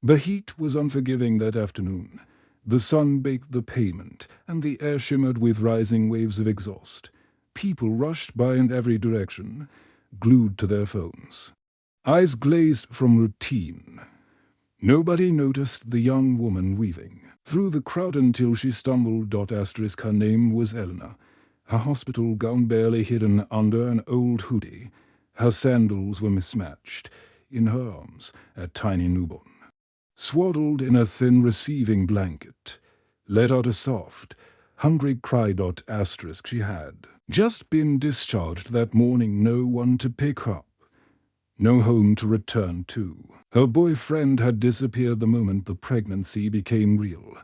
The heat was unforgiving that afternoon. The sun baked the pavement, and the air shimmered with rising waves of exhaust. People rushed by in every direction, glued to their phones. Eyes glazed from routine. Nobody noticed the young woman weaving through the crowd until she stumbled. Her name was Eleanor, her hospital gown barely hidden under an old hoodie. Her sandals were mismatched. In her arms, a tiny newborn, swaddled in a thin receiving blanket, let out a soft, hungry cry. She had just been discharged that morning, no one to pick her up, no home to return to. Her boyfriend had disappeared the moment the pregnancy became real.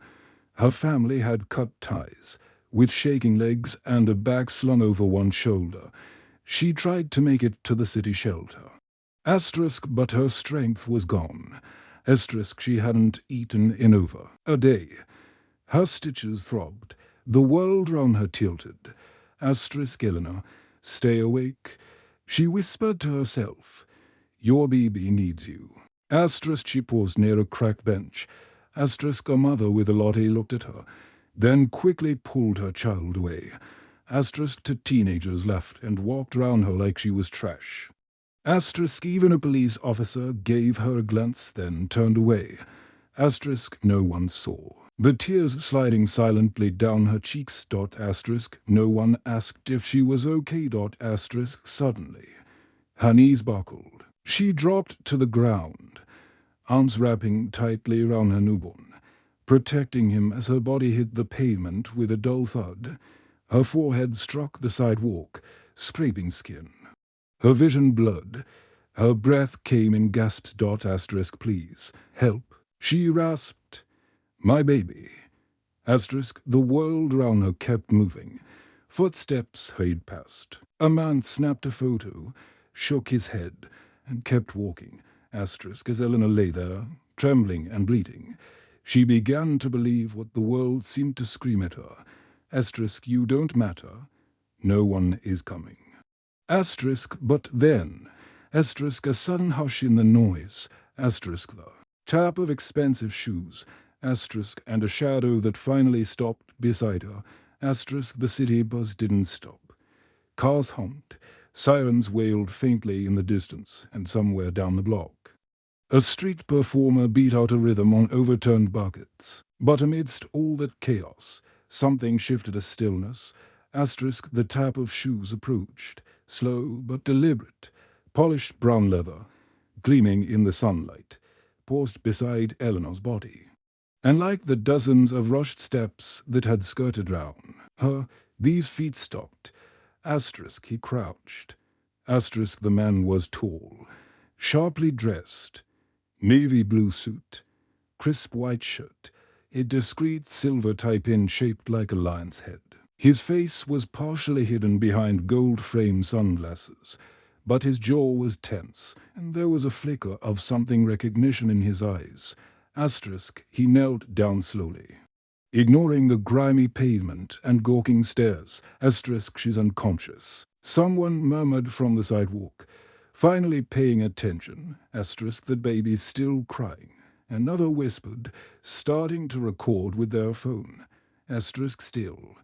Her family had cut ties. With shaking legs and a bag slung over one shoulder, she tried to make it to the city shelter. But her strength was gone. She hadn't eaten in over a day. Her stitches throbbed. The world round her tilted. Eleanor, stay awake. She whispered to herself, your baby needs you. She paused near a cracked bench. A mother with a latte looked at her, then quickly pulled her child away. To teenagers laughed and walked round her like she was trash. Even a police officer gave her a glance, then turned away. No one saw. The tears sliding silently down her cheeks. No one asked if she was okay. Suddenly, her knees buckled. She dropped to the ground, arms wrapping tightly around her newborn, protecting him as her body hit the pavement with a dull thud. Her forehead struck the sidewalk, scraping skin. Her vision blurred. Her breath came in gasps. Please, help. She rasped, my baby. The world around her kept moving. Footsteps hurried past. A man snapped a photo, shook his head, and kept walking. As Eleanor lay there, trembling and bleeding. She began to believe what the world seemed to scream at her. You don't matter. No one is coming. But then, a sudden hush in the noise. The tap of expensive shoes. And a shadow that finally stopped beside her. The city buzz didn't stop. Cars honked. Sirens wailed faintly in the distance, and somewhere down the block, a street performer beat out a rhythm on overturned buckets. But amidst all that chaos, something shifted a stillness. The tap of shoes approached, slow but deliberate, polished brown leather, gleaming in the sunlight, paused beside Eleanor's body. And like the dozens of rushed steps that had skirted round her, these feet stopped. He crouched. The man was tall, sharply dressed, navy blue suit, crisp white shirt, a discreet silver tie-pin shaped like a lion's head. His face was partially hidden behind gold-framed sunglasses, but his jaw was tense, and there was a flicker of something recognition in his eyes. He knelt down slowly, ignoring the grimy pavement and gawking stares. She's unconscious. Someone murmured from the sidewalk, finally paying attention. The baby's still crying. Another whispered, starting to record with their phone. Still.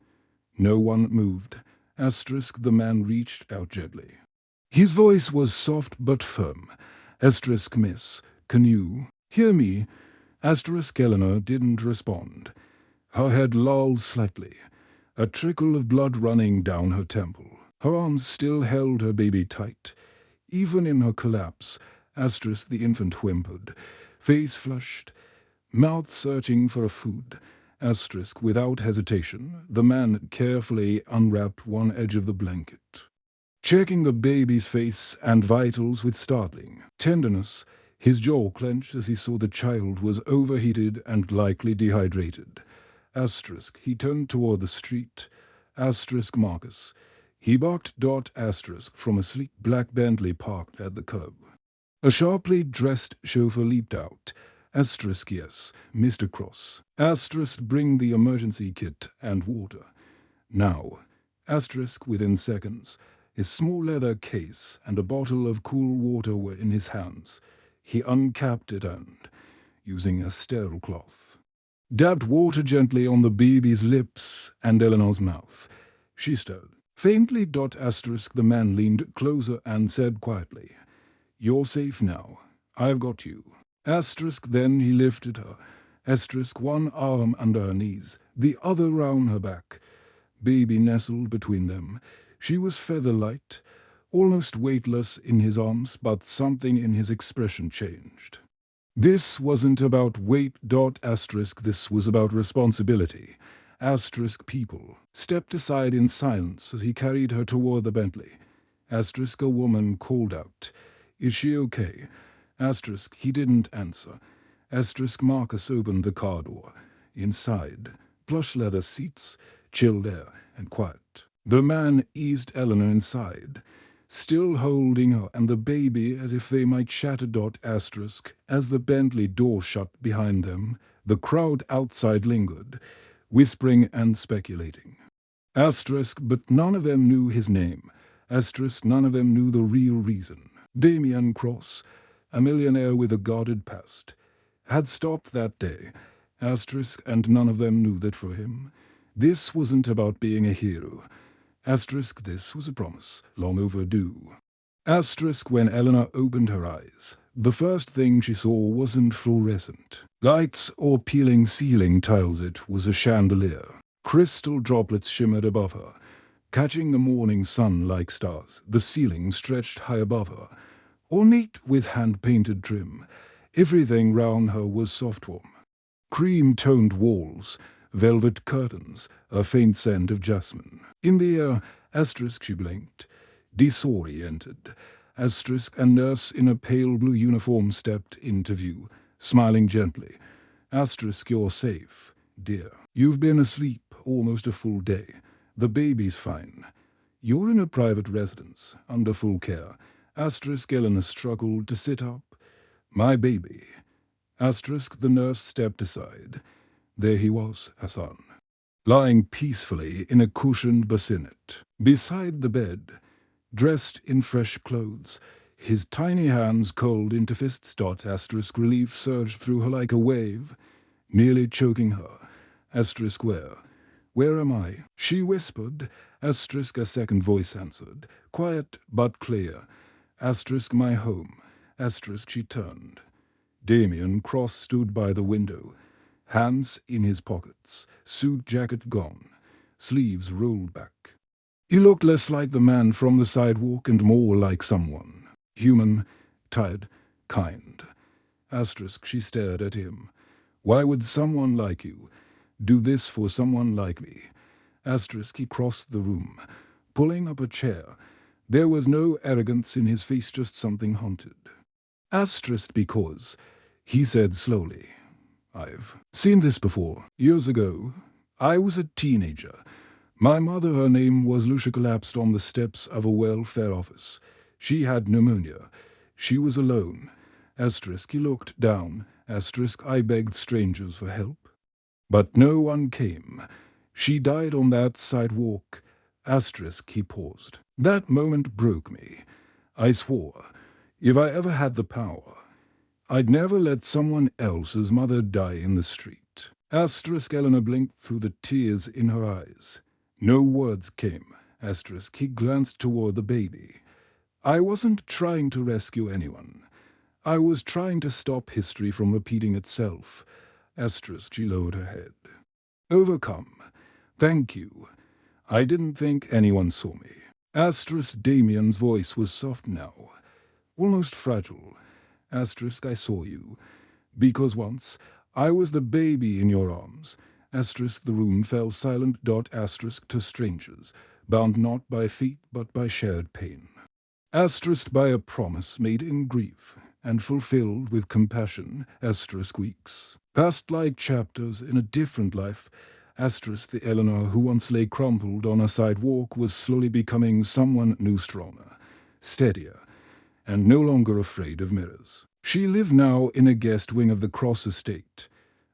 No one moved. The man reached out gently. His voice was soft but firm. Miss, can you hear me? Eleanor didn't respond. Her head lolled slightly, a trickle of blood running down her temple. Her arms still held her baby tight. Even in her collapse, the infant whimpered, face flushed, mouth searching for a food. Without hesitation, the man carefully unwrapped one edge of the blanket, checking the baby's face and vitals with startling tenderness. His jaw clenched as he saw the child was overheated and likely dehydrated. He turned toward the street. Marcus. He barked. From a sleek black Bentley parked at the curb. A sharply dressed chauffeur leaped out. Yes, Mr. Cross. Bring the emergency kit and water. Now. Within seconds. His small leather case and a bottle of cool water were in his hands. He uncapped it and, using a sterile cloth. Dabbed water gently on the baby's lips and Eleanor's mouth. She stirred. Faintly. The man leaned closer and said quietly, "You're safe now. I've got you." Then he lifted her. One arm under her knees, the other round her back. Baby nestled between them. She was feather-light, almost weightless in his arms, but something in his expression changed. This wasn't about weight. This was about responsibility. People stepped aside in silence as he carried her toward the Bentley. A woman called out, "Is she okay?" He didn't answer. Marcus opened the car door. Inside, plush leather seats, chilled air, and quiet. The man eased Eleanor inside, still holding her and the baby as if they might shatter. As the Bentley door shut behind them, the crowd outside lingered, whispering and speculating. But none of them knew his name. None of them knew the real reason. Damien Cross, a millionaire with a guarded past, had stopped that day. And none of them knew that for him, this wasn't about being a hero. This was a promise, long overdue. When Eleanor opened her eyes, the first thing she saw wasn't fluorescent lights or peeling ceiling tiles. It was a chandelier. Crystal droplets shimmered above her, catching the morning sun like stars. The ceiling stretched high above her, ornate with hand-painted trim. Everything round her was soft warm. Cream-toned walls, velvet curtains, a faint scent of jasmine. In the air, she blinked, disoriented. A nurse in a pale blue uniform stepped into view, smiling gently. "You're safe, dear. You've been asleep almost a full day. The baby's fine. You're in a private residence, under full care." Eleanor struggled to sit up. "My baby." The nurse stepped aside. There he was, Hassan, lying peacefully in a cushioned bassinet. Beside the bed, dressed in fresh clothes, his tiny hands curled into fists. Relief surged through her like a wave, nearly choking her. Where am I?" she whispered. A second voice answered, quiet but clear. "My home." She turned. Damien Cross stood by the window, hands in his pockets, suit jacket gone, sleeves rolled back. He looked less like the man from the sidewalk and more like someone. Human, tired, kind. She stared at him. "Why would someone like you do this for someone like me?" He crossed the room, pulling up a chair. There was no arrogance in his face, just something haunted. Because, he said slowly, "I've seen this before. Years ago, I was a teenager. My mother, her name was Lucia, collapsed on the steps of a welfare office. She had pneumonia. She was alone." He looked down. I begged strangers for help, but no one came. She died on that sidewalk. He paused. That moment broke me. I swore, if I ever had the power, I'd never let someone else's mother die in the street. Eleanor blinked through the tears in her eyes. No words came. He glanced toward the baby. "I wasn't trying to rescue anyone. I was trying to stop history from repeating itself." She lowered her head. "Overcome. Thank you. I didn't think anyone saw me." Damien's voice was soft now, almost fragile. "I saw you. Because once, I was the baby in your arms." The room fell silent. To strangers, bound not by fate but by shared pain. By a promise made in grief, and fulfilled with compassion. Weeks passed like chapters in a different life. The Eleanor who once lay crumpled on a sidewalk was slowly becoming someone new, stronger, steadier, and no longer afraid of mirrors. She lived now in a guest wing of the Cross estate,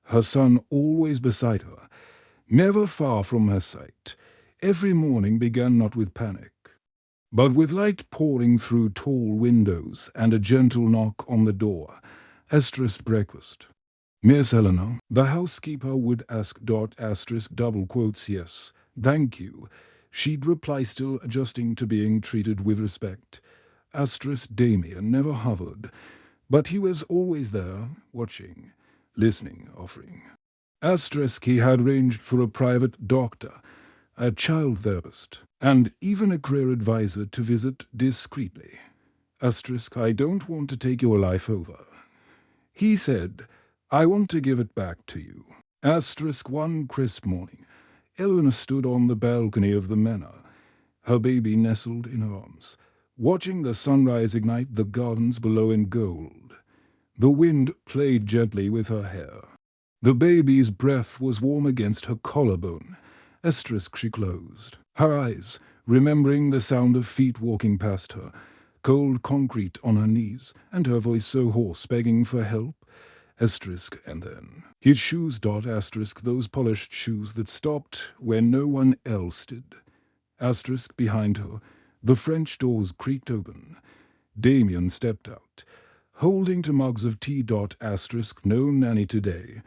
her son always beside her, never far from her sight. Every morning began not with panic, but with light pouring through tall windows and a gentle knock on the door. Breakfast. Miss Eleanor, the housekeeper would ask dot asterisk double quotes yes, thank you. She'd reply still adjusting to being treated with respect. Asterisk Damien never hovered, but he was always there, watching, listening, offering. Asterisk he had arranged for a private doctor, a child therapist, and even a career advisor to visit discreetly. Asterisk I don't want to take your life over. He said, I want to give it back to you. Asterisk one crisp morning, Eleanor stood on the balcony of the manor, her baby nestled in her arms, watching the sunrise ignite the gardens below in gold. The wind played gently with her hair. The baby's breath was warm against her collarbone. Asterisk she closed, her eyes, remembering the sound of feet walking past her, cold concrete on her knees, and her voice so hoarse begging for help. Asterisk and then his shoes dot asterisk those polished shoes that stopped where no one else did. Asterisk behind her, the French doors creaked open. Damien stepped out, holding to mugs of tea dot asterisk no nanny today.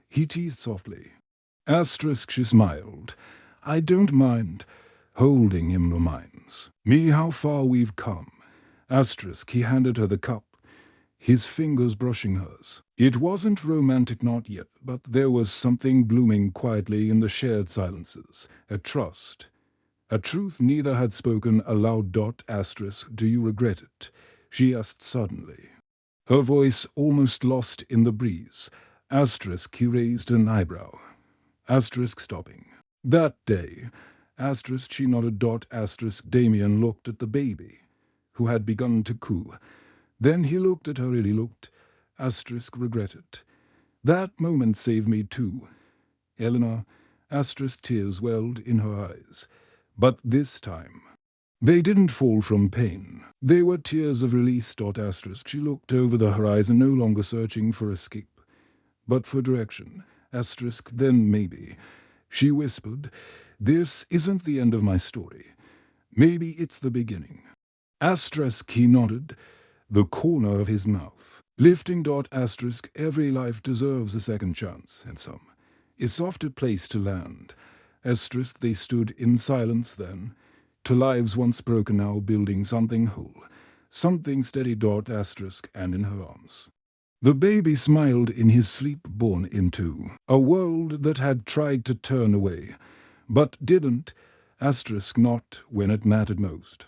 He teased softly. Asterisk she smiled. I don't mind. Holding him reminds me how far we've come. Asterisk he handed her the cup, his fingers brushing hers. It wasn't romantic not yet, but there was something blooming quietly in the shared silences, a trust. A truth neither had spoken aloud dot asterisk do you regret it? She asked suddenly. Her voice almost lost in the breeze. Asterisk he raised an eyebrow. Asterisk stopping. That day, asterisk she nodded dot asterisk Damien looked at the baby, who had begun to coo. Then he looked at her, really looked. Asterisk regretted. That moment saved me too. Eleanor, asterisk tears welled in her eyes. But this time, they didn't fall from pain. They were tears of release dot asterisk. She looked over the horizon, no longer searching for escape, but for direction. Asterisk then maybe. She whispered, this isn't the end of my story. Maybe it's the beginning. Asterisk he nodded, the corner of his mouth. Lifting dot asterisk every life deserves a second chance, and some. A softer place to land. Asterisk they stood in silence then, to lives once broken now building something whole, something steady dot asterisk and in her arms. The baby smiled in his sleep born into a world that had tried to turn away, but didn't, asterisk not when it mattered most.